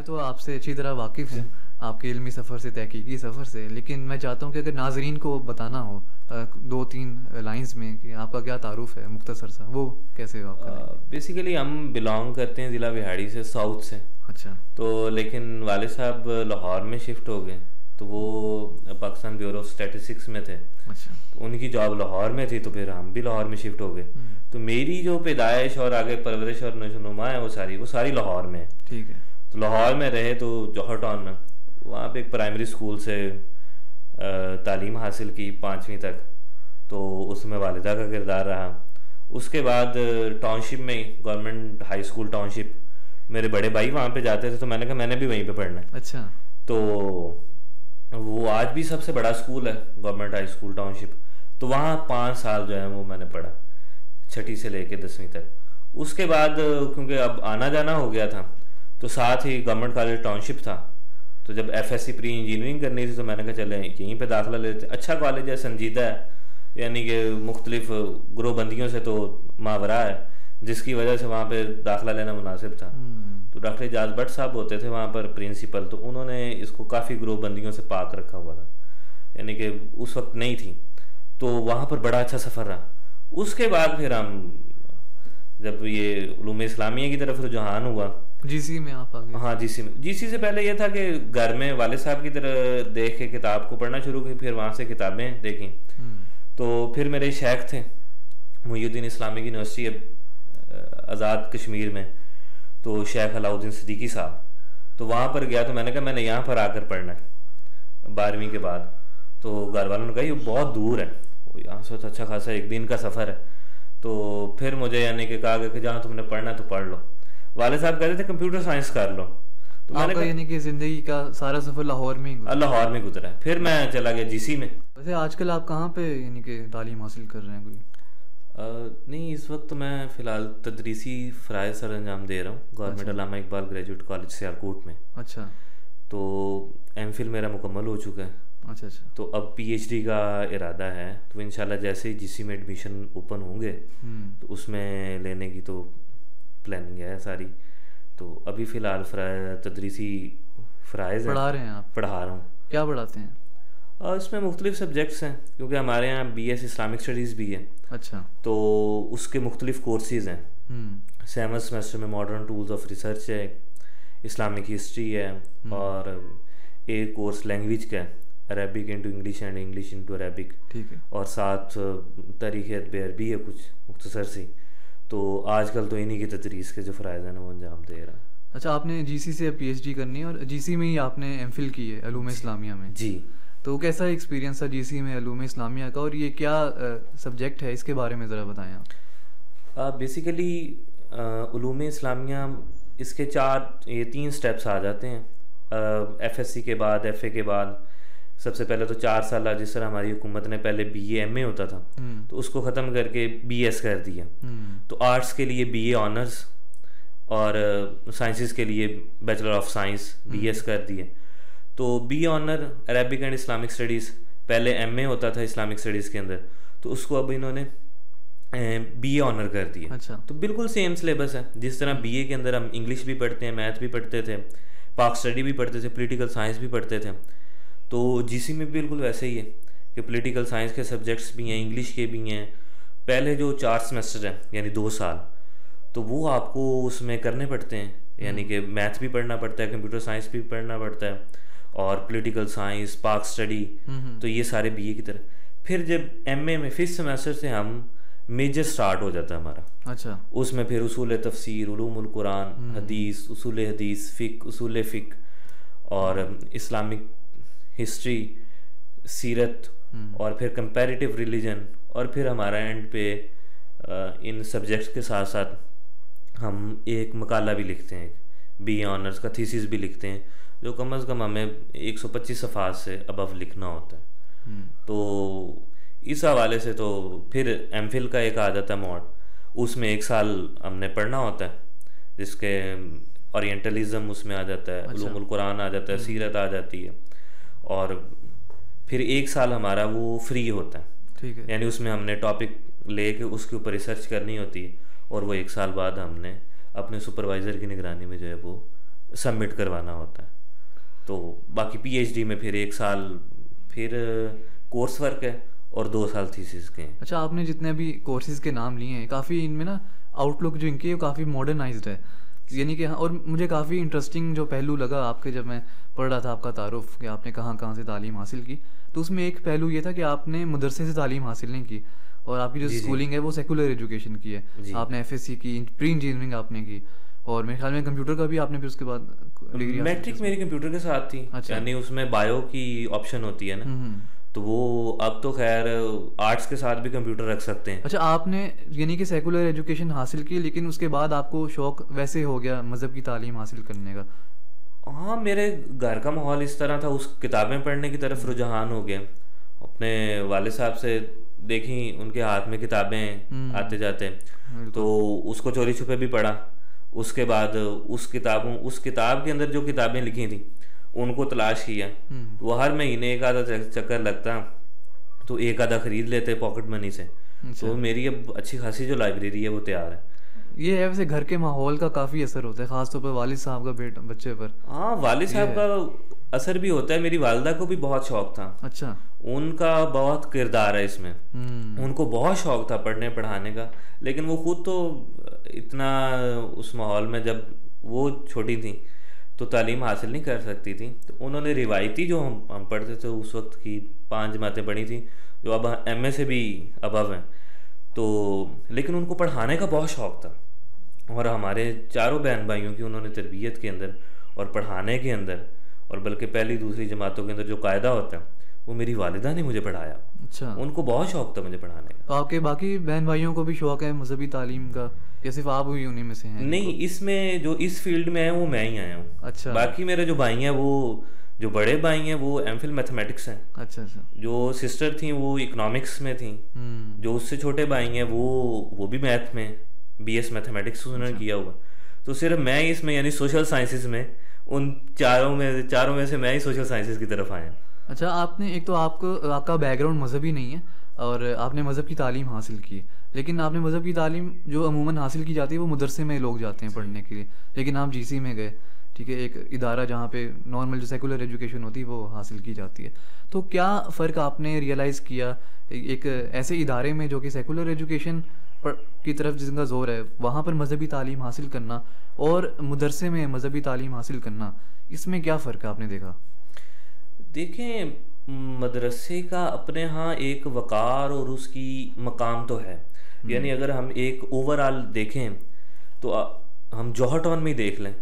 मैं तो आपसे अच्छी तरह वाकिफ़ हूँ, आपके इल्मी सफ़र से, तहकीकी सफ़र से, लेकिन मैं चाहता हूँ कि अगर नाज़रीन को बताना हो 2-3 लाइन्स में कि आपका क्या तारुफ़ है मुख्तसर सा, वो कैसे आप करेंगे? बेसिकली हम बिलोंग करते हैं ज़िला बिहाड़ी से, साउथ से। अच्छा। तो लेकिन वाले साहब लाहौर में शिफ्ट हो गए, तो वो पाकिस्तान ब्यूरो ऑफ स्टैटिस्टिक्स में थे। अच्छा। तो उनकी जॉब लाहौर में थी, तो फिर हम भी लाहौर में शिफ्ट हो गए। तो मेरी जो पैदाइश और आगे परवरिश और नशोनुमा है वो सारी लाहौर में है। ठीक है। तो लाहौर में रहे तो जौहर टाउन में, वहाँ पे एक प्राइमरी स्कूल से तालीम हासिल की 5वीं तक, तो उसमें वालिदा का किरदार रहा। उसके बाद टाउनशिप में गवर्नमेंट हाई स्कूल टाउनशिप, मेरे बड़े भाई वहाँ पे जाते थे, तो मैंने कहा मैंने भी वहीं पे पढ़ना है। अच्छा। तो वो आज भी सबसे बड़ा स्कूल है गवर्नमेंट हाई स्कूल टाउनशिप। तो वहाँ 5 साल जो है वो मैंने पढ़ा, 6ठी से लेके 10वीं तक। उसके बाद क्योंकि अब आना जाना हो गया था, तो साथ ही गवर्नमेंट कॉलेज टाउनशिप था। तो जब एफएससी प्री इंजीनियरिंग करनी थी, तो मैंने कहा चले यहीं पे दाखिला लेते, अच्छा कॉलेज है, संजीदा है, यानी कि मुख्तलिफ ग्रोहबंदियों से तो मावरा है, जिसकी वजह से वहाँ पे दाखिला लेना मुनासिब था। तो डॉक्टर एजाज भट्ट साहब होते थे वहाँ पर प्रिंसिपल, तो उन्होंने इसको काफ़ी ग्रोहबंदियों से पाक रखा हुआ था, यानी कि उस वक्त नहीं थी। तो वहाँ पर बड़ा अच्छा सफ़र रहा। उसके बाद फिर हम जब ये उलूम इस्लामिया की तरफ रुझान हुआ, जीसी में आप आ गए? हाँ जीसी में। जीसी से पहले ये था कि घर में वाले साहब की तरह देख के किताब को पढ़ना शुरू की, फिर वहाँ से किताबें देखी। तो फिर मेरे शेख थे मुहियुद्दीन इस्लामिक यूनिवर्सिटी आज़ाद कश्मीर में, तो शेख अलाउद्दीन सिद्दीकी साहब, तो वहाँ पर गया। तो मैंने कहा मैंने यहाँ पर आकर पढ़ना है 12वीं के बाद। तो घर वालों ने कहा ये बहुत दूर है, यहाँ से तो अच्छा खासा 1 दिन का सफ़र है। तो फिर मुझे यानी कि कहा गया कि जहाँ तुमने पढ़ना तो पढ़ लो। वाले साहब कहते थे कंप्यूटर साइंस कर लो, तो मैंने आपका यानी कि ज़िंदगी का सारा सफ़र लाहौर में ही गुजरा? लाहौर में गुजरा है। फिर मैं चला गया जीसी में। वैसे आजकल आप कहाँ पे यानी कि तालीम हासिल कर रहे हैं कोई? नहीं, इस वक्त मैं फ़िलहाल तदरीसी फ़राइज़ सर अंजाम दे रहा हूँ गवर्नमेंट अल्लामा इकबाल ग्रेजुएट कॉलेज सियालकोट में। अच्छा। तो एमफिल मेरा मुकम्मल हो चुका है। अच्छा अच्छा। तो अब पीएचडी का इरादा है, तो इंशाल्लाह जैसे ही जीसी में एडमिशन ओपन होंगे तो उसमें लेने की तो प्लानिंग है सारी। तो अभी फ़िलहाल तदरीसी फ़राइज़ पढ़ा रहे हैं आप? पढ़ा रहा हूँ। क्या पढ़ाते हैं? और इसमें मुख्तलिफ़ सब्जेक्ट्स हैं, क्योंकि हमारे यहाँ बीएस इस्लामिक स्टडीज़ भी है। अच्छा। तो उसके मुख्तलिफ़ कोर्सेज़ हैं। 7th सेमेस्टर में मॉडर्न टूल्स ऑफ रिसर्च है, इस्लामिक हिस्ट्री है, और एक कोर्स लैंग्वेज का है, Arabic into English and English into Arabic. ठीक है। और साथ तारीख़ अरबी है कुछ मुख्तसर सी। तो आजकल तो इन्हीं की तदरीस के जो फ़राइज़ हैं ना वो अंजाम दे रहा है। अच्छा, आपने जीसी से पीएचडी करनी है और जीसी में ही आपने एमफिल की है उलूम इस्लामिया में? जी। तो कैसा एक्सपीरियंस था जीसी में उलूम इस्लामिया का, और ये क्या सब्जेक्ट है, इसके बारे में ज़रा बताएं आप। बेसिकली उलूम इस्लामिया इसके 3 स्टेप्स आ जाते हैं। एफएससी के बाद, एफए के बाद सबसे पहले तो 4 साल, जिस तरह हमारी हुकूमत ने पहले बीए एमए होता था तो उसको ख़त्म करके बीएस कर दिया। तो आर्ट्स के लिए बीए ऑनर्स और साइंसेस के लिए बैचलर ऑफ साइंस बीएस कर दिए। तो BA honour Arabic and Islamic studies, पहले एमए होता था इस्लामिक स्टडीज़ के अंदर, तो उसको अब इन्होंने बीए ऑनर कर दिया। अच्छा। तो बिल्कुल सेम सिलेबस है, जिस तरह बीए के अंदर हम इंग्लिश भी पढ़ते हैं, मैथ भी पढ़ते थे, पाक स्टडी भी पढ़ते थे, पॉलिटिकल साइंस भी पढ़ते थे। तो जीसी में भी बिल्कुल वैसे ही है कि पॉलिटिकल साइंस के सब्जेक्ट्स भी हैं, इंग्लिश के भी हैं। पहले जो 4 सेमेस्टर हैं यानी 2 साल, तो वो आपको उसमें करने पड़ते हैं, यानी कि मैथ भी पढ़ना पड़ता है, कंप्यूटर साइंस भी पढ़ना पड़ता है, और पॉलिटिकल साइंस, पाक स्टडी, तो ये सारे बीए की तरह। फिर जब एमए में 5th सेमेस्टर से हम मेजर स्टार्ट हो जाता है हमारा। अच्छा। उसमें फिर उसूल तफसीर, उलूमुल कुरान, हदीस, उसूल हदीस, फ़िक़्ह, उसूल फ़िक़्ह, और इस्लामिक हिस्ट्री, सीरत, और फिर कंपैरेटिव रिलीजन, और फिर हमारा एंड पे इन सब्जेक्ट्स के साथ साथ हम एक मकाला भी लिखते हैं, बीए ऑनर्स का थीसिस भी लिखते हैं, जो कम अज़ कम हमें 125 सफ़ात से अबव लिखना होता है। तो इस हवाले से तो फिर एमफिल का एक आ जाता है मोड, उसमें 1 साल हमने पढ़ना होता है, जिसके ओरिएंटलिज्म उसमें आ जाता है, उलूमुल कुरान आ जाता है, सीरत आ जाती है, और फिर 1 साल हमारा वो फ्री होता है। ठीक है। यानी उसमें हमने टॉपिक लेके उसके ऊपर रिसर्च करनी होती है, और वो 1 साल बाद हमने अपने सुपरवाइज़र की निगरानी में जो है वो सबमिट करवाना होता है। तो बाकी पीएचडी में फिर 1 साल फिर कोर्स वर्क है और 2 साल थीसिस के हैं। अच्छा, आपने जितने अभी कोर्सेज के नाम लिए हैं काफ़ी इनमें ना आउटलुक जो इनकी है वो काफ़ी मॉडर्नाइज्ड है, यानी कि हाँ। और मुझे काफ़ी इंटरेस्टिंग जो पहलू लगा आपके, जब मैं पढ़ रहा था आपका तारुफ कि आपने कहाँ कहाँ से तालीम हासिल की, तो उसमें एक पहलू ये था कि आपने मदरसे से तालीम हासिल नहीं की और आपकी जो स्कूलिंग है वो सेकुलर एजुकेशन की है। आपने एफएससी की, प्री इंजीनियरिंग आपने की, और मेरे ख्याल में कंप्यूटर का भी आपने फिर उसके बाद डिग्री। मैट्रिक मेरी कंप्यूटर के साथ थी। अच्छा। यानी उसमें बायो की ऑप्शन होती है ना, तो वो अब तो खैर आर्ट्स के साथ भी कंप्यूटर रख सकते हैं। अच्छा, आपने यानी कि सेकुलर एजुकेशन हासिल की, लेकिन उसके बाद आपको शौक वैसे हो गया मज़हब की तालीम हासिल करने का? हाँ, मेरे घर का माहौल इस तरह था, उस किताबें पढ़ने की तरफ रुझान हो गया। अपने वालिद साहब से देखी, उनके हाथ में किताबें आते जाते, तो उसको चोरी छुपे भी पढ़ा। उसके बाद उस किताब के अंदर जो किताबें लिखी थी उनको तलाश किया। वो हर महीने एक आधा चक्कर लगता, तो एक आधा खरीद लेते पॉकेट मनी से। तो मेरी अब अच्छी खासी जो लाइब्रेरी है वो तैयार है। ये है वैसे घर के माहौल का काफ़ी असर होता है, ख़ासतौर पर वालिद साहब का बच्चे पर। हाँ, वालिद साहब का असर भी होता है। मेरी वालदा को भी बहुत शौक था। अच्छा। उनका बहुत किरदार है इसमें। उनको बहुत शौक था पढ़ने पढ़ाने का, लेकिन वो खुद तो इतना उस माहौल में, जब वो छोटी थी तो तालीम हासिल नहीं कर सकती थी। तो उन्होंने रिवायती जो हम पढ़ते थे उस वक्त की 5 जमातें पढ़ी थी, जो अब एमए से भी अबव हैं। तो लेकिन उनको पढ़ाने का बहुत शौक था, और हमारे चारों बहन भाइयों की उन्होंने तरबियत के अंदर और पढ़ाने के अंदर, और बल्कि पहली दूसरी जमातों के अंदर जो कायदा होता है वो मेरी वालिदा ने मुझे पढ़ाया। अच्छा। उनको बहुत शौक था मुझे पढ़ाने का। तो आपके बाकी बहन भाइयों को भी शौक है मजहबी तालीम का, या सिर्फ आप ही उन्हीं में से हैं? नहीं, इसमें जो इस फील्ड में है वो मैं ही आया हूँ। अच्छा। बाकी मेरे जो भाई हैं, वो जो बड़े भाई हैं वो एमफिल मैथमेटिक्स हैं। अच्छा अच्छा। जो सिस्टर थी वो इकोनॉमिक्स में थी। जो उससे छोटे भाई हैं वो भी मैथ में बीएस मैथमेटिक्स उन्होंने किया हुआ। तो सिर्फ मैं ही इसमें, यानी सोशल साइंसेज में, उन चारों में से मैं ही सोशल साइंसेज की तरफ आया। अच्छा, आपने एक तो आपका बैकग्राउंड मजहबी नहीं है और आपने मज़हब की तालीम हासिल की, लेकिन आपने मज़हब की तालीम जो अमूमन हासिल की जाती है वो मदरसे में लोग जाते हैं पढ़ने के लिए, लेकिन आप जीसी में गए, ठीक है, एक इदारा जहाँ पे नॉर्मल जो सेकुलर एजुकेशन होती है वो हासिल की जाती है। तो क्या फ़र्क आपने रियलाइज़ किया एक ऐसे इदारे में जो कि सेकुलर एजुकेशन की तरफ जिसका ज़ोर है, वहाँ पर मज़हबी तालीम हासिल करना और मदरसे में मज़हबी तालीम हासिल करना, इसमें क्या फ़र्क आपने देखा? देखें, मदरसे का अपने यहाँ एक वक़ार और उसकी मकाम तो है। यानी अगर हम एक ओवरऑल देखें तो हम जौहर टाउन में ही देख लें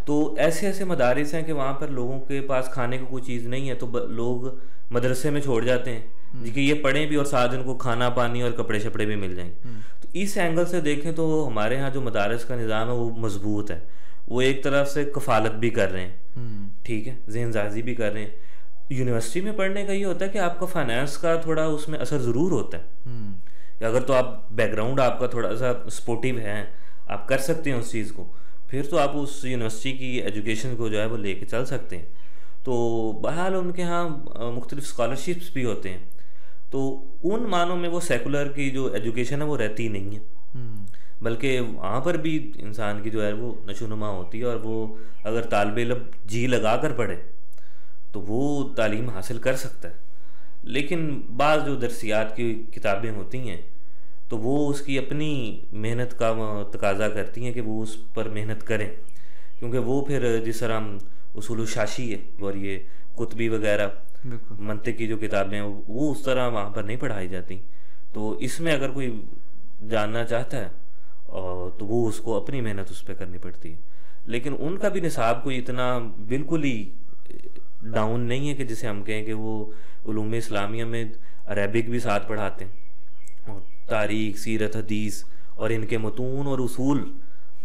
तो ऐसे ऐसे मदारिस हैं कि वहाँ पर लोगों के पास खाने को कोई चीज़ नहीं है, तो लोग मदरसे में छोड़ जाते हैं कि ये पढ़ें भी और साथ इनको खाना पानी और कपड़े शपड़े भी मिल जाएंगे। तो इस एंगल से देखें तो हमारे यहाँ जो मदारिस का निज़ाम है वो मजबूत है। वो एक तरफ से कफ़ालत भी कर रहे हैं, ठीक है, ज़हनसाज़ी भी कर रहे हैं। यूनिवर्सिटी में पढ़ने का ये होता है कि आपका फाइनेंस का थोड़ा उसमें असर ज़रूर होता है। अगर तो आप बैकग्राउंड आपका थोड़ा सा सपोर्टिव है, आप कर सकते हैं उस चीज़ को, फिर तो आप उस यूनिवर्सिटी की एजुकेशन को जो है वो लेके चल सकते हैं। तो बहरहाल उनके यहाँ मुख्तलिफ स्कॉलरशिप्स भी होते हैं, तो उन मानों में वो सेकुलर की जो एजुकेशन है वो रहती नहीं है, बल्कि वहाँ पर भी इंसान की जो है वो नशोनुमा होती है, और वो अगर तालिब इल्म जी लगा कर पढ़े तो वो तालीम हासिल कर सकता है। लेकिन बाज़ जो दरसियात की किताबें होती हैं तो वो उसकी अपनी मेहनत का तकाजा करती हैं कि वो उस पर मेहनत करें, क्योंकि वो फिर जिस तरह उसूल शाशी है और ये कुतबी वगैरह मंतिक की जो किताबें हैं वो उस तरह वहाँ पर नहीं पढ़ाई जाती। तो इसमें अगर कोई जानना चाहता है तो वो उसको अपनी मेहनत उस पर करनी पड़ती है। लेकिन उनका भी निसाब कोई इतना बिल्कुल ही डाउन नहीं है कि जिसे हम कहें कि वो उलूम इस्लामिया में अरबिक भी साथ पढ़ाते हैं और तारीख, सीरत, हदीस और इनके मतून और उसूल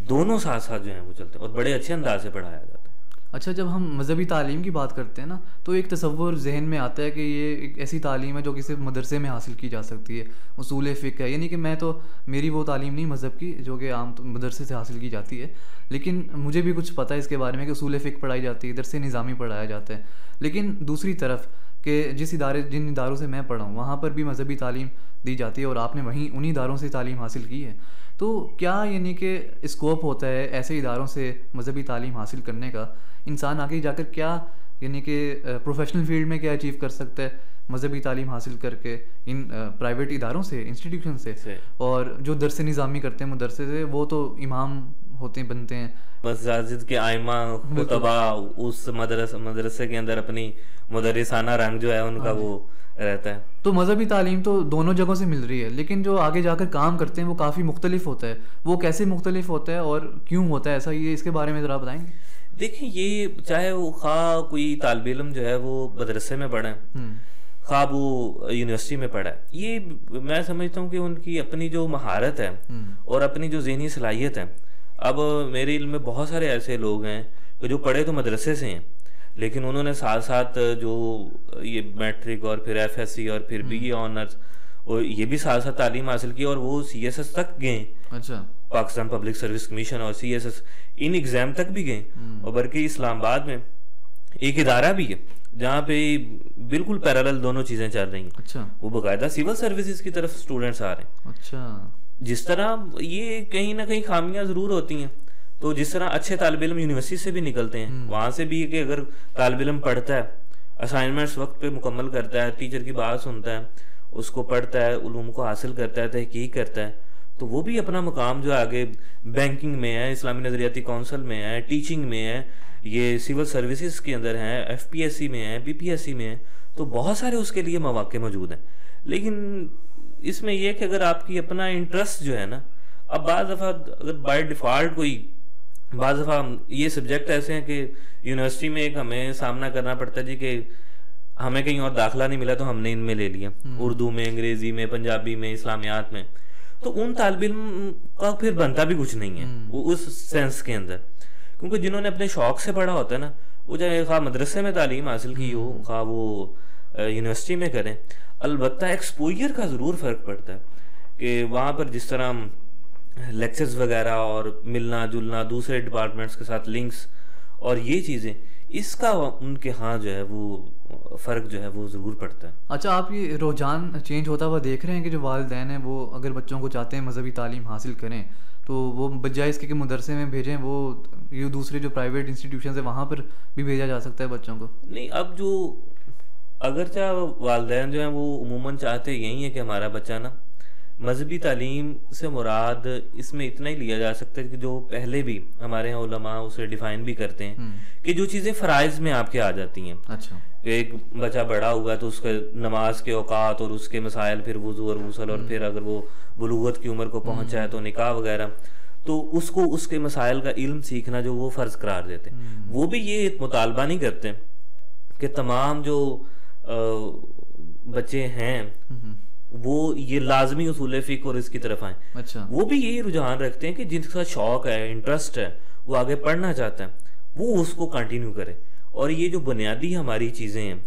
दोनों साथ साथ जो हैं वो चलते हैं और बड़े अच्छे अंदाज से पढ़ाया जाता है। अच्छा, जब हम मज़हबी तालीम की बात करते हैं ना तो एक तसव्वुर जहन में आता है कि ये एक ऐसी तालीम है जो कि सिर्फ मदरसे में हासिल की जा सकती है, उसूल फ़िक़्ह है, यानी कि मैं तो मेरी वो तालीम नहीं मज़हब की जो कि आम तो मदरसे से हासिल की जाती है, लेकिन मुझे भी कुछ पता है इसके बारे में कि उसूल फ़िक़्ह पढ़ाई जाती है, दरस निज़ामी पढ़ाया जाता है। लेकिन दूसरी तरफ कि जिन इदारों से मैं पढ़ा हूँ वहाँ पर भी मजहबी तालीम दी जाती है और आपने वहीं उन्हीं इदारों से तालीम हासिल की है, तो क्या यानी कि स्कोप होता है ऐसे इदारों से मजहबी तालीम हासिल करने का? इंसान आगे जाकर क्या यानी कि प्रोफेशनल फील्ड में क्या अचीव कर सकता है मजहबी तालीम हासिल करके इन प्राइवेट इदारों से, इंस्टीट्यूशन से? और जो दरस निज़ामी करते हैं मदरसे से, वो तो इमाम होते हैं, बनते हैं मस्जिद के आइमा खुतबा, उस मदरसे के अंदर अपनी मुदर्रिसाना रंग जो है उनका वो रहता है। तो मजहबी तालीम तो दोनों जगहों से मिल रही है, लेकिन जो आगे जाकर काम करते हैं वो काफ़ी मुख्तलिफ होता है। वो कैसे मुख्तलिफ होता है और क्यों होता है ऐसा, ये इसके बारे में ज़रा बताएंगे? देखिए, ये चाहे वो खा कोई तालिब इल्म जो है वो मदरसे में पढ़े, खा वो यूनिवर्सिटी में पढ़ा है, ये मैं समझता हूँ कि उनकी अपनी जो महारत है और अपनी जो ज़हनी सलाहियत है। अब मेरे इल्म में बहुत सारे ऐसे लोग हैं जो पढ़े तो मदरसे से हैं, लेकिन उन्होंने साथ साथ जो ये मैट्रिक और फिर एफएससी और फिर बीए ऑनर्स और ये भी साथ साथ तालीम हासिल की और वो सीएसएस तक गए। अच्छा, पाकिस्तान पब्लिक सर्विस कमीशन और सीएसएस इन एग्जाम तक भी गए। और बल्कि इस्लामाबाद में एक इदारा भी है जहाँ पे बिल्कुल पैरेलल दोनों चीजें चल रही हैं। अच्छा, वो बाकायदा सिविल सर्विसेज की तरफ स्टूडेंट्स आ रहे हैं। अच्छा, जिस तरह ये कहीं ना कहीं खामियां जरूर होती हैं, तो जिस तरह अच्छे तालिब इल्म यूनिवर्सिटी से भी निकलते हैं, वहां से भी कि अगर तालिब इल्म पढ़ता है, असाइनमेंट्स वक्त पे मुकम्मल करता है, टीचर की बात सुनता है, उसको पढ़ता है, उलूम को हासिल करता है, तहकीक करता है, तो वो भी अपना मुकाम जो आगे बैंकिंग में है, इस्लामी नजरियाती काउंसिल में है, टीचिंग में है, ये सिविल सर्विसेज के अंदर है, एफपीएससी में है, बीपीएससी में है, तो बहुत सारे उसके लिए मौके मौजूद हैं। लेकिन इसमें यह कि अगर आपकी अपना इंटरेस्ट जो है ना, अब बाज़ दफ़ा अगर बाय डिफ़ॉल्ट कोई बाज़ दफ़ा ये सब्जेक्ट ऐसे हैं कि यूनिवर्सिटी में एक हमें सामना करना पड़ता है जी कि हमें कहीं और दाखिला नहीं मिला तो हमने इनमें ले लिया, उर्दू में, अंग्रेज़ी में, पंजाबी में, इस्लामियात में, तो उन तालिब इल्म का फिर बनता भी कुछ नहीं है वो उस सेंस के अंदर, क्योंकि जिन्होंने अपने शौक से पढ़ा होता है ना, वो चाहे खा मदरसे में तालीम हासिल की हो, खा वो यूनिवर्सिटी में करें, अलबत्ता एक्सपोजर का ज़रूर फ़र्क पड़ता है कि वहाँ पर जिस तरह लेक्चर्स वगैरह और मिलना जुलना, दूसरे डिपार्टमेंट्स के साथ लिंक्स और ये चीज़ें, इसका उनके यहाँ जो है वो फ़र्क जो है वो ज़रूर पड़ता है। अच्छा, आप ये रुझान चेंज होता हुआ देख रहे हैं कि जो वालिदैन हैं वो अगर बच्चों को चाहते हैं मजहबी तालीम हासिल करें, तो वो बजाय इसके कि मदरसे में भेजें, वो ये दूसरे जो प्राइवेट इंस्टीट्यूशन है वहाँ पर भी भेजा जा सकता है बच्चों को? नहीं, अब जो अगर चाहे वालिदैन जो हैं वो उमूमन चाहते यही है कि हमारा बच्चा ना मजहबी तालीम से मुराद इसमें इतना ही लिया जा सकता है कि जो पहले भी हमारे यहाँ उलमा उसे डिफाइन भी करते हैं कि जो चीज़ें फ़राइज़ में आपके आ जाती हैं। अच्छा, एक बच्चा बड़ा हुआ तो उसके नमाज के औकात और उसके मसाइल, फिर वुज़ू और गुस्ल, और फिर अगर वो बुलूगत की उम्र को पहुँचा है तो निकाह वगैरह, तो उसको उसके मसाइल का इल्म सीखना जो वो फ़र्ज़ करार देते हैं। वो भी ये मुतालबा नहीं करते कि तमाम जो बच्चे हैं वो ये लाजमी उसूल फ़िक़्ह और इसकी तरफ आए। अच्छा, वो भी यही रुझान रखते हैं कि जिसका शौक है, इंटरेस्ट है, वो आगे पढ़ना चाहता है, वो उसको कंटिन्यू करे। और ये जो बुनियादी हमारी चीज़ें हैं,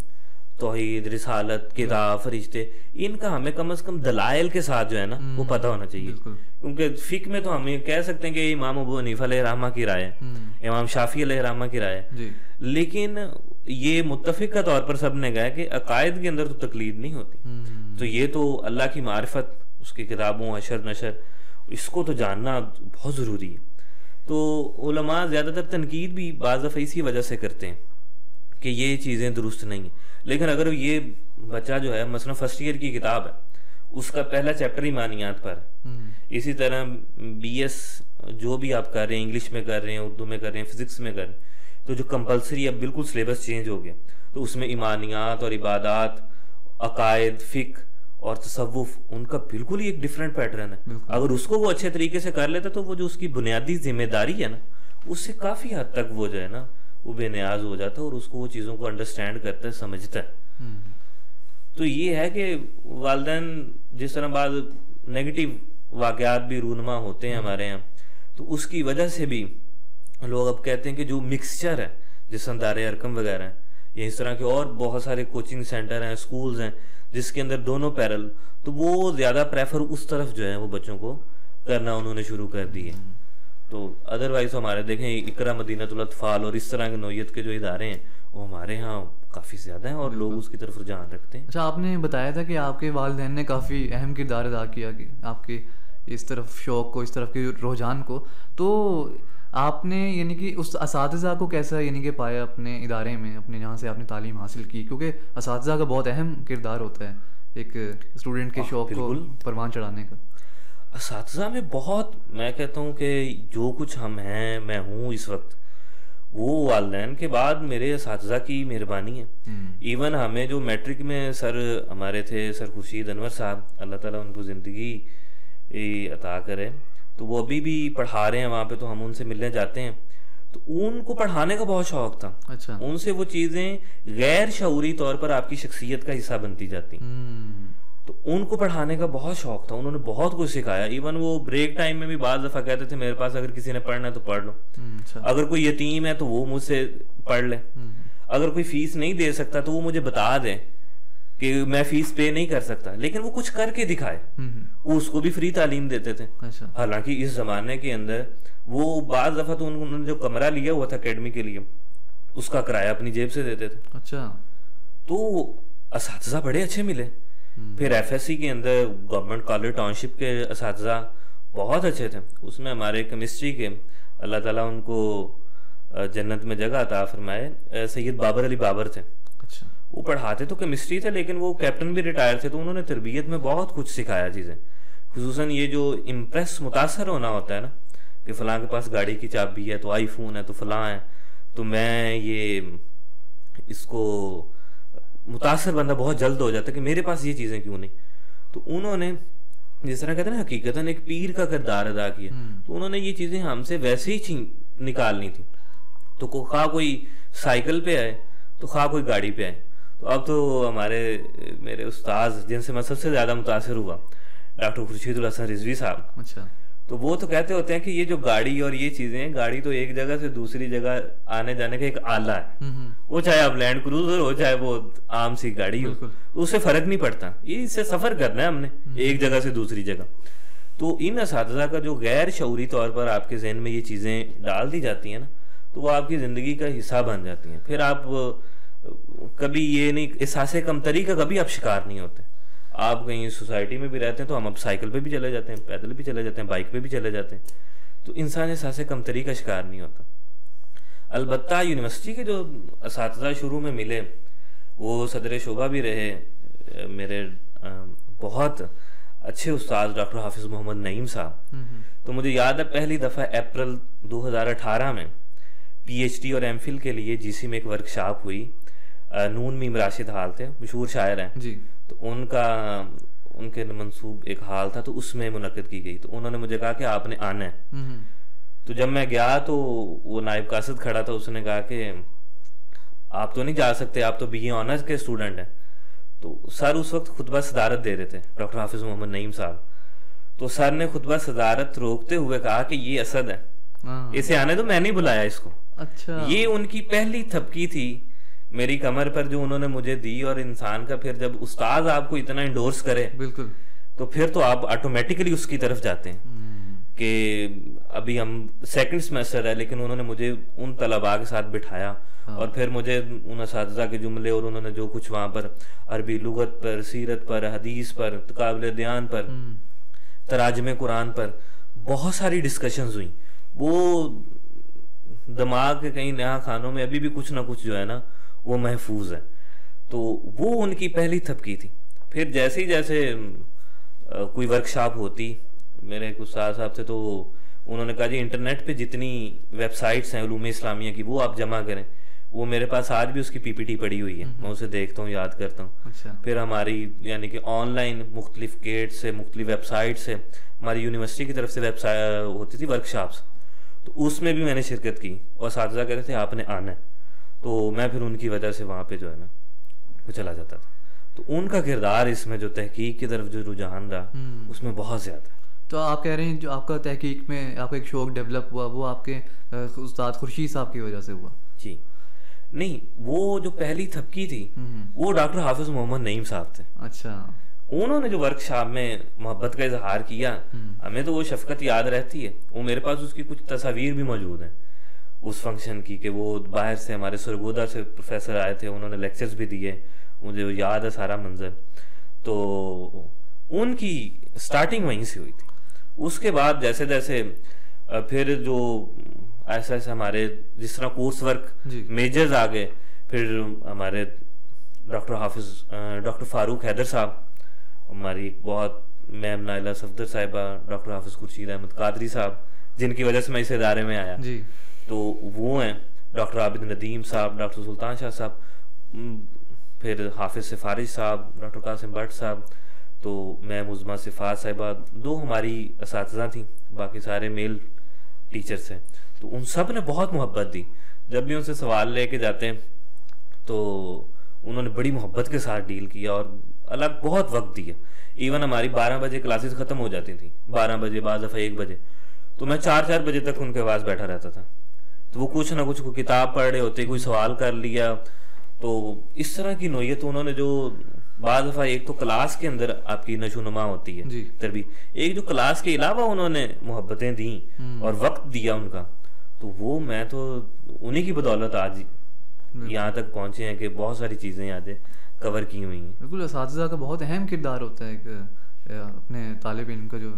तौहीद, रिसालत, किताब, फरिश्ते, इनका हमें कम से कम दलाइल के साथ जो है ना वो पता होना चाहिए। क्योंकि फ़िक़्ह में तो हम कह सकते हैं कि इमाम अबू हनीफा अलैहिर्रहमा की राय है, इमाम शाफ़ी अलैहिर्रहमा की राय है, लेकिन ये मुत्तफ़िक़ का तौर पर सब ने कहा कि अकायद के अंदर तो तकलीद नहीं होती। तो ये तो अल्लाह की मारिफत, उसकी किताबों, अशर नशर, इसको तो जानना बहुत ज़रूरी है। तो उलमा ज़्यादातर तनकीद भी बाज़ दफ़ा इसी वजह से करते हैं कि ये चीज़ें दुरुस्त नहीं हैं। लेकिन अगर ये बच्चा जो है मसलन फर्स्ट ईयर की किताब है, उसका पहला चैप्टर ईमानियात पर, इसी तरह बीएस जो भी आप कर रहे हैं, इंग्लिश में कर रहे हैं, उर्दू में कर रहे हैं, फिज़िक्स में कर रहे हैं, तो जो कंपलसरी अब बिल्कुल सिलेबस चेंज हो गया, तो उसमें ईमानियात और इबादात, अकायद, फ़िक़्ह और तसव्वुफ़, उनका बिल्कुल ही एक डिफरेंट पैटर्न है। अगर उसको वो अच्छे तरीके से कर लेता तो वो जो उसकी बुनियादी जिम्मेदारी है ना, उससे काफ़ी हद तक वो जो है ना वो बेनियाज हो जाता है और उसको वो चीज़ों को अंडरस्टैंड करता है, समझता है। तो ये है कि वालिदैन जिस तरह बाद नेगेटिव वाक़यात भी रूनमा होते हैं हमारे यहाँ, तो उसकी वजह से भी लोग अब कहते हैं कि जो मिक्सचर है, जिस दारे अरकम वगैरह हैं, ये इस तरह के और बहुत सारे कोचिंग सेंटर हैं, स्कूल्स हैं जिसके अंदर दोनों पैरल, तो वो ज़्यादा प्रेफर उस तरफ जो है वो बच्चों को करना उन्होंने शुरू कर दी है। तो अदरवाइज हमारे देखें इकरा, मदीनतुल अत्फाल और इस तरह के नौयत के जो इदारे हैं वो हमारे यहाँ काफ़ी ज़्यादा हैं और लोग उसकी तरफ रुझान रखते हैं। अच्छा, आपने बताया था कि आपके वालिदैन ने काफ़ी अहम किरदार अदा किया कि आपके इस तरफ शौक़ को, इस तरफ के रुझान को, तो आपने यानी कि उस असातिज़ा को कैसा यानी कि पाया अपने इदारे में, अपने जहाँ से आपने तालीम हासिल की? क्योंकि असातिज़ा का बहुत अहम किरदार होता है एक स्टूडेंट के शौक़ को परवान चढ़ाने का। असातिज़ा में बहुत, मैं कहता हूँ कि जो कुछ हम हैं, मैं हूँ इस वक्त, वो वालिदैन के बाद मेरे असातिज़ा की मेहरबानी है। इवन हमें जो मैट्रिक में सर हमारे थे, सर खुर्शीद अनवर साहब, अल्लाह ताला उनको ज़िंदगी अता करे, तो वो अभी भी पढ़ा रहे हैं वहाँ पे, तो हम उनसे मिलने जाते हैं। तो उनको पढ़ाने का बहुत शौक़ था। अच्छा। उनसे वो चीज़ें गैर शऊरी तौर पर आपकी शख्सियत का हिस्सा बनती जाती। तो उनको पढ़ाने का बहुत शौक़ था, उन्होंने बहुत कुछ सिखाया। इवन वो ब्रेक टाइम में भी बाज़ दफ़ा कहते थे मेरे पास अगर किसी ने पढ़ना है तो पढ़ लो, अगर कोई यतीम है तो वो मुझसे पढ़ ले, अगर कोई फ़ीस नहीं दे सकता तो वो मुझे बता दे कि मैं फ़ीस पे नहीं कर सकता, लेकिन वो कुछ करके दिखाए। वो उसको भी फ्री तालीम देते थे। अच्छा। हालांकि इस ज़माने के अंदर वो बाज़ दफ़ा तो उन्होंने जो कमरा लिया हुआ था अकेडमी के लिए, उसका किराया अपनी जेब से देते थे। अच्छा। तो असातिज़ा बड़े अच्छे मिले। फिर एफएससी के अंदर गवर्नमेंट कॉलेज टाउनशिप के असातिज़ा बहुत अच्छे थे। उसमें हमारे केमिस्ट्री के, अल्लाह ताला उनको जन्नत में जगह अता फरमाए, सैयद बाबर अली बाबर थे। अच्छा। वो पढ़ाते तो केमिस्ट्री थे, लेकिन वो कैप्टन भी रिटायर थे, तो उन्होंने तरबियत में बहुत कुछ सिखाया चीज़ें। खुसूसन ये जो इम्प्रेस, मुतासर होना होता है ना, कि फ़लाँ के पास गाड़ी की चाबी है, तो आईफोन है, तो फ़लाँ है, तो मैं ये इसको मुतासर बंदा बहुत जल्द हो जाता है कि मेरे पास ये चीज़ें क्यों नहीं। तो उन्होंने जिस तरह कहते हैं ना, हकीकतन एक पीर का किरदार अदा किया। तो उन्होंने ये चीज़ें हमसे वैसे ही निकालनी थी। तो खा कोई साइकिल पे आए, तो खा कोई गाड़ी पे आए। तो अब तो मेरे उस्ताद जिनसे मैं सबसे ज़्यादा मुतासर हुआ, डॉक्टर खुर्शीद हसन रिजवी साहब। अच्छा। तो वो तो कहते होते हैं कि ये जो गाड़ी और ये चीज़ें, गाड़ी तो एक जगह से दूसरी जगह आने जाने का एक आला है। वो चाहे आप लैंड क्रूजर हो, चाहे वो आम सी गाड़ी हो, उससे फ़र्क नहीं पड़ता। ये इससे सफ़र करना है हमने एक जगह से दूसरी जगह। तो इन असातिज़ा का जो गैर शऊरी तौर पर आपके जहन में ये चीज़ें डाल दी जाती हैं ना, तो वो आपकी ज़िंदगी का हिस्सा बन जाती हैं। फिर आप कभी ये नहीं, एहसास कमतरी का कभी आप शिकार नहीं होते। आप कहीं सोसाइटी में भी रहते हैं तो हम अब साइकिल पे भी चले जाते हैं, पैदल भी चले जाते हैं, बाइक पे भी चले जाते हैं। तो इंसान एहसास कमतरी का शिकार नहीं होता। अलबत्ता यूनिवर्सिटी के जो असातिज़ा शुरू में मिले, वो सदर शोबा भी रहे मेरे बहुत अच्छे उस्ताद डॉक्टर हाफिज़ मोहम्मद नईम साहब। तो मुझे याद है पहली दफ़ा अप्रैल 2018 में PhD और MPhil के लिए GC में एक वर्कशॉप हुई। नून मीम राशिद हाल थे, मशहूर शायर हैं जी। तो उनके मंसूब एक हाल था, तो उसमें मुनक़्क़िद की गई। तो उन्होंने मुझे कहा कि आपने आना है। तो जब मैं गया तो वो नायब कासिद खड़ा था, उसने कहा कि आप तो नहीं जा सकते, आप तो BA ऑनर्स के स्टूडेंट हैं। तो सर उस वक्त खुतबा सदारत दे रहे थे, डॉक्टर हाफिज़ मोहम्मद नईम साहब। तो सर ने खुतबा सदारत रोकते हुए कहा कि ये असद है, इसे आने दो, मैं नहीं बुलाया इसको। अच्छा। ये उनकी पहली थपकी थी मेरी कमर पर जो उन्होंने मुझे दी। और इंसान का फिर जब उस्ताद आपको इतना इंडोर्स करे, बिल्कुल, तो फिर तो आप ऑटोमेटिकली उसकी तरफ जाते हैं। कि अभी हम सेकंड सेमेस्टर है, लेकिन उन्होंने मुझे उन तलबा के साथ बिठाया। और फिर मुझे उन असातिज़ा के जुमले और उन्होंने जो कुछ वहाँ पर अरबी लुगत पर, सीरत पर, हदीस पर, तकाबुल दयान पर, तराजमे कुरान पर बहुत सारी डिस्कशंस हुई। वो दिमाग के कहीं नया खानों में अभी भी कुछ ना कुछ जो है ना वो महफूज है। तो वो उनकी पहली थपकी थी। फिर जैसे ही जैसे कोई वर्कशॉप होती मेरे एक उस्ताद साहब थे, तो उन्होंने कहा जी इंटरनेट पे जितनी वेबसाइट्स हैं उलूम इस्लामिया की, वो आप जमा करें। वो मेरे पास आज भी उसकी PPT पड़ी हुई है, मैं उसे देखता हूँ, याद करता हूँ। अच्छा। फिर हमारी यानी कि ऑनलाइन मुख्तलिफ गेट से, मुख्तलिफ वेबसाइट से, हमारी यूनिवर्सिटी की तरफ से वेबसाइट होती थी वर्कशॉप्स, तो उसमें भी मैंने शिरकत की। और असातिज़ा कहते थे आपने आना है, तो मैं फिर उनकी वजह से वहाँ पे जो है ना वो चला जाता था। तो उनका किरदार इसमें जो तहकीक की तरफ जो रुझान रहा उसमें बहुत ज़्यादा। तो आप कह रहे हैं जो आपका तहकीक में आपका एक शौक़ डेवलप हुआ वो आपके उस्ताद खुर्शीद साहब की वजह से हुआ? जी नहीं, वो जो पहली थपकी थी वो डॉक्टर हाफिज़ मोहम्मद नईम साहब थे। अच्छा। उन्होंने जो वर्कशॉप में मोहब्बत का इजहार किया, हमें तो वो शफकत याद रहती है। वो मेरे पास उसकी कुछ तस्वीर भी मौजूद हैं। उस फंक्शन की, कि वो बाहर से हमारे सरगोदा से प्रोफेसर आए थे, उन्होंने लेक्चर्स भी दिए, मुझे याद है सारा मंजर। तो उनकी स्टार्टिंग वहीं से हुई थी। उसके बाद जैसे जैसे फिर जो ऐसा ऐसा हमारे जिस तरह कोर्स वर्क मेजर्स आ गए, फिर हमारे डॉक्टर फ़ारूक हैदर साहब, हमारी बहुत मैम नाइला सफदर साहिबा, डॉक्टर हाफिज़ खुर्शीद अहमद कादरी साहब, जिनकी वजह से मैं इस इदारे में आया जी। तो वो हैं डॉक्टर आबिद नदीम साहब, डॉक्टर सुल्तान शाह साहब, फिर हाफिज़ सिफारिश साहब, डॉक्टर कासिम भट्ट साहब, तो मैम उज़मा सिफात साहिबा, दो हमारी असातिज़ा थी, बाकी सारे मेल टीचर्स हैं। तो उन सब ने बहुत मोहब्बत दी। जब भी उनसे सवाल लेके जाते हैं तो उन्होंने बड़ी मोहब्बत के साथ डील किया और अलग बहुत वक्त दिया। इवन हमारी 12 बजे क्लासेस ख़त्म हो जाती थी, 12 बजे, बाद दफ़ा 1 बजे, तो मैं 4 बजे तक उनके पास बैठा रहता था। तो वो कुछ ना कुछ कोई किताब पढ़ रहे होते, कोई सवाल कर लिया, तो इस तरह की नोयत उन्होंने जो बाद दफ़ा, एक तो क्लास के अंदर आपकी नशोनुमा होती है तरबीयत, एक जो क्लास के अलावा उन्होंने मोहब्बतें दी और वक्त दिया उनका, तो वो मैं तो उन्हीं की बदौलत आज यहाँ तक पहुँचे हैं कि बहुत सारी चीज़ें आज कवर की हुई हैं। बिल्कुल, असातिज़ा का बहुत अहम किरदार होता है अपने तालिब इल्म का जो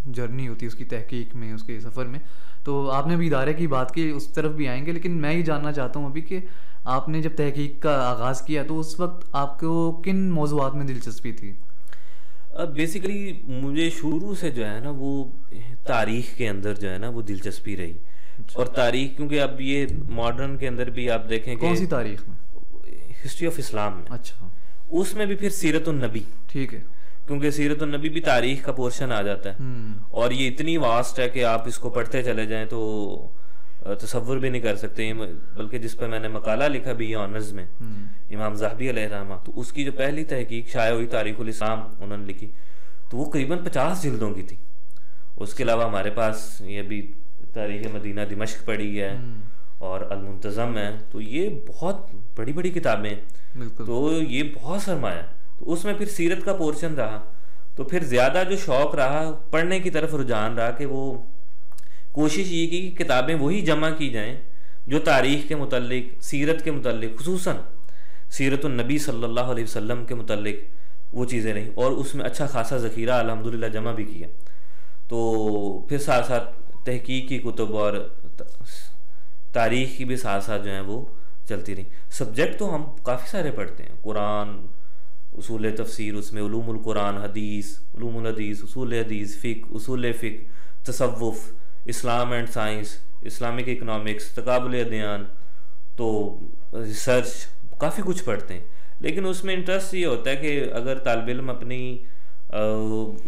जर्नी होती है उसकी तहकीक में, उसके सफ़र में। तो आपने भी इदारे की बात की, उस तरफ भी आएंगे, लेकिन मैं ये जानना चाहता हूँ अभी कि आपने जब तहकीक का आगाज़ किया तो उस वक्त आपको किन मौज़ूआत में दिलचस्पी थी? अब बेसिकली मुझे शुरू से जो है ना वो तारीख़ के अंदर जो है ना वो दिलचस्पी रही। अच्छा। और तारीख़, क्योंकि अब ये मॉडर्न के अंदर भी आप देखें, कौन सी तारीख़ में? हिस्ट्री ऑफ इस्लाम में। अच्छा। उसमें भी फिर सीरतुन नबी, ठीक है, क्योंकि सीरतुन नबी भी तारीख़ का पोर्शन आ जाता है, और ये इतनी वास्ट है कि आप इसको पढ़ते चले जाएं तो तसव्वुर भी नहीं कर सकते। बल्कि जिस पर मैंने मकाला लिखा भी ऑनर्स में, इमाम ज़हबी अलैहिर्रहमा, तो उसकी जो पहली तहकीक शाया हुई तारीख़ुल इस्लाम उन्होंने लिखी, तो वो करीबन 50 जिल्दों की थी। उसके अलावा हमारे पास ये भी तारीख़ मदीना दिमश्क पढ़ी है और अल-मुंतज़म है, तो ये बहुत बड़ी बड़ी किताबें हैं, तो ये बहुत सरमाया। तो उसमें फिर सीरत का पोर्शन रहा, तो फिर ज़्यादा जो शौक़ रहा पढ़ने की तरफ रुझान रहा कि वो कोशिश ये की कि किताबें वही जमा की जाएं जो तारीख़ के मुतल्लिक, सीरत के मुतल्लिक, खुसूसन सीरतुन नबी सल्लल्लाहु अलैहि वसल्लम के मुतल्लिक वो चीज़ें रहीं, और उसमें अच्छा खासा ज़ख़ीरा अल्हम्दुलिल्लाह जमा भी किया। तो फिर साथ साथ तहकीक की कुतुब और तारीख़ की भी साथ साथ जो हैं वो चलती रही। सब्जेक्ट तो हम काफ़ी सारे पढ़ते हैं, कुरान, उसूल तफसीर, उसमें उलूमुल कुरान, हदीस, उलूमुल हदीस, उसूल हदीस, फ़िक़्ह, उसूल फ़िक़्ह, तसव्वुफ़, Islam and science, Islamic economics, तकाबुल अदयान, तो रिसर्च, काफ़ी कुछ पढ़ते हैं। लेकिन उसमें इंटरेस्ट ये होता है कि अगर तालिब इल्म अपनी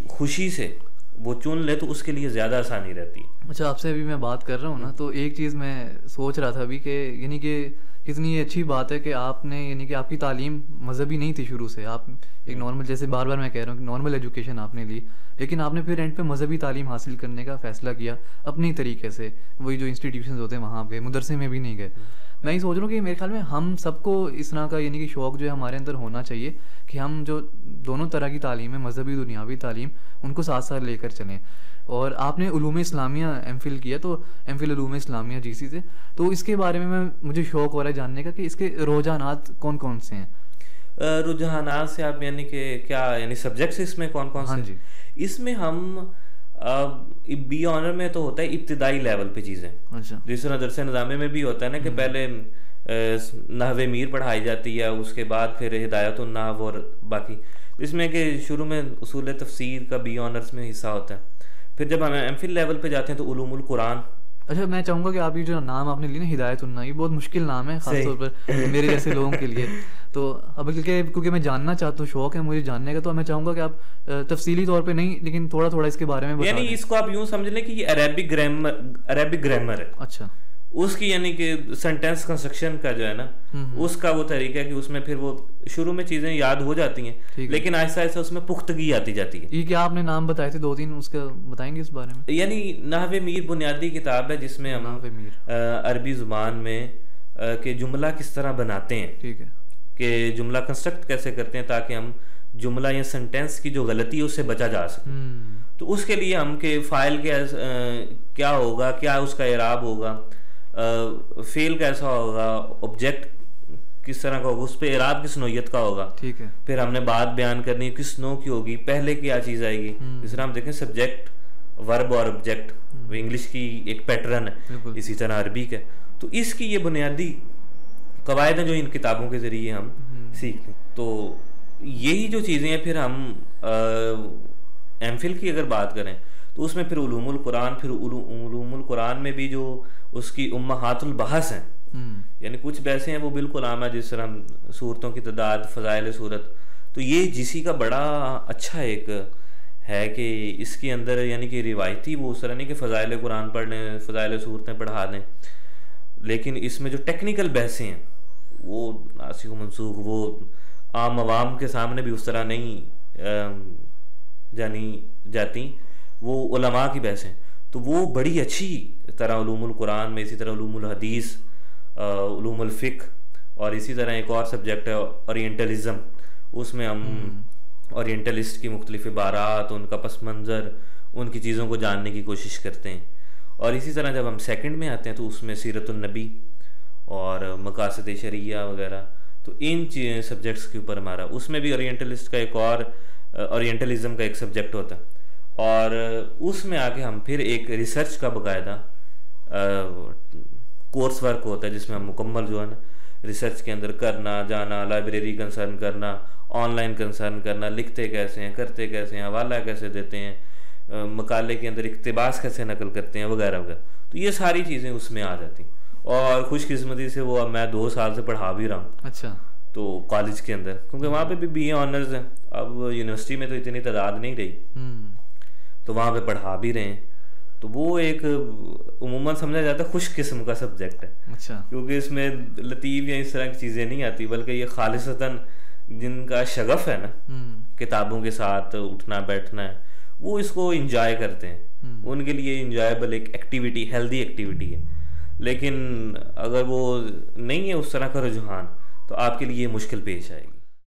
खुशी से वो चुन ले तो उसके लिए ज़्यादा आसानी रहती है। अच्छा, आपसे अभी मैं बात कर रहा हूँ ना, तो एक चीज़ मैं सोच रहा था अभी कि यानी कि कितनी अच्छी बात है कि आपने, यानी कि आपकी तालीम मजहबी नहीं थी शुरू से, आप एक नॉर्मल, जैसे बार बार मैं कह रहा हूँ कि नॉर्मल एजुकेशन आपने ली, लेकिन आपने फिर एंड पे मजहबी तालीम हासिल करने का फ़ैसला किया अपनी तरीके से, वही जो इंस्टीट्यूशन होते हैं वहाँ पे, मदरसे में भी नहीं गए। मैं ये सोच रहा हूँ कि मेरे ख्याल में हम सबको इस तरह का यानी कि शौक़ जो है हमारे अंदर होना चाहिए कि हम जो दोनों तरह की तालीम है, मजहबी दुनियावी तालीम, उनको साथ साथ लेकर चलें। और आपने उलूम इस्लामिया एमफिल किया, तो एमफिल उलूम इस्लामिया जीसी से, तो इसके बारे में मुझे शौक़ हो रहा है जानने का कि इसके रुझानात कौन कौन से हैं? रुझानात से आप यानी कि क्या, यानी सब्जेक्ट्स इसमें कौन कौन से? हाँ जी, इसमें हम बी ऑनर में तो होता है इब्तिदाई लेवल पे चीज़ें। अच्छा। जिस तरह दरस निज़ामे में भी होता है ना कि पहले नहवे मीर पढ़ाई जाती है, उसके बाद फिर हिदायतुन नहव और बाकी, इसमें कि शुरू में उसूल तफसीर का बी ऑनर्स में हिस्सा होता है। फिर जब हम एमफिल लेवल पे जाते हैं तो उलूमुल कुरान। अच्छा, मैं चाहूँगा कि आप ये जो नाम आपने लिया ना हिदायतुन, ये बहुत मुश्किल नाम है ख़ासतौर पर मेरे जैसे लोगों के लिए। तो अब क्योंकि मैं जानना चाहता हूँ, शौक़ है मुझे जानने का, तो मैं चाहूँगा कि आप तफसीली तौर पे नहीं, लेकिन थोड़ा थोड़ा इसके बारे में बता दें। यानी इसको आप यूँ समझ लें कि ये अरेबिक ग्रामर है। अच्छा। उसकी यानी कि सेंटेंस कंस्ट्रक्शन का जो है ना, उसका वो तरीका है कि उसमें फिर वो शुरू में चीज़ें याद हो जाती हैं, लेकिन ऐसा ऐसा उसमें पुख्तगी आती जाती है। ये क्या आपने नाम बताए थे 2-3, उसका बताएंगे इस बारे में? यानी नहवे मीर बुनियादी किताब है जिसमें हम अरबी ज़ुबान में के जुमला किस तरह बनाते हैं, ठीक है, कि जुमला कंस्ट्रक्ट कैसे करते हैं ताकि हम जुमला या सेंटेंस की जो गलती है उससे बचा जा सके। तो उसके लिए हम के फ़ाइल के क्या होगा, क्या उसका इराब होगा, फेल कैसा होगा, ऑब्जेक्ट किस तरह का होगा, उस पर इराब किस नोयत का होगा। ठीक है। फिर हमने बात बयान करनी है किस नो की होगी, पहले क्या चीज़ आएगी। जिस तरह हम देखें सब्जेक्ट, वर्ब और ऑब्जेक्ट, वो इंग्लिश की एक पैटर्न है, इसी तरह अरबी का। तो इसकी ये बुनियादी कवायद हैं जो इन किताबों के ज़रिए हम सीखते हैं। तो यही जो चीज़ें हैं, फिर हम एमफिल की अगर बात करें तो उसमें फिर उलूमुल कुरान, फिर उलूमुल कुरान में भी जो उसकी उम्महातुल बहस हैं, यानी कुछ वैसे हैं वो बिल्कुल आम है, जिस तरह सूरतों की तादाद, फ़ज़ाइल सूरत। तो ये जीसी का बड़ा अच्छा एक है कि इसके अंदर यानी कि रिवायती वो उस तरह नहीं कि फ़ज़ाइल कुरान पढ़ लें, फ़ज़ाइल सूरतें पढ़ा दें, लेकिन इसमें जो टेक्निकल बहसें हैं वो नासिख व मनसूख वो आम आवाम के सामने भी उस तरह नहीं जानी जाती, वो उलमा की बहसें। तो वो बड़ी अच्छी तरह उलूमुल कुरान में, इसी तरह उलूमुल हदीस, उलूमुल फ़िक़्ह, और इसी तरह एक और सब्जेक्ट है ओरिएंटलिज़म, उसमें हम ओरिएंटलिस्ट की मुख्तलिफ इबारात, उनका पस मंज़र, उनकी चीज़ों को जानने की कोशिश करते हैं। और इसी तरह जब हम सेकंड में आते हैं तो उसमें सीरतुन नबी और मकासद शरिया वगैरह, तो इन सब्जेक्ट्स के ऊपर हमारा, उसमें भी ओरिएंटलिस्ट का एक और ओरिएंटलिज़म का एक सब्जेक्ट होता है। और उसमें आके हम फिर एक रिसर्च का बाकायदा कोर्स वर्क होता है, जिसमें हम मुकम्मल जो है ना रिसर्च के अंदर करना, जाना, लाइब्रेरी कंसर्न करना, ऑनलाइन कंसर्न करना, लिखते कैसे हैं, करते कैसे हैं, हवाला कैसे देते हैं, मकाले के अंदर इक्तिबास कैसे नकल करते हैं वगैरह वगैरह। तो ये सारी चीज़ें उसमें आ जाती। और खुशकिस्मती से वो अब मैं 2 साल से पढ़ा भी रहा हूँ। अच्छा। तो कॉलेज के अंदर, क्योंकि वहाँ पे भी BA ऑनर्स है, अब यूनिवर्सिटी में तो इतनी तादाद नहीं रही, तो वहाँ पे पढ़ा भी रहे हैं। तो वो एक उमूमन समझा जाता है खुश किस्म का सब्जेक्ट है। अच्छा। क्योंकि इसमें लतीफ़ या इस तरह की चीज़ें नहीं आती, बल्कि ये खालिसतन जिनका शगफ़ है ना किताबों के साथ उठना बैठना है, वो इसको इंजॉय करते हैं, उनके लिए इंजॉयबल एक एक्टिविटी, हेल्दी एक्टिविटी है। लेकिन अगर वो नहीं है उस तरह का रुझान, तो आपके लिए मुश्किल पेश आएगी।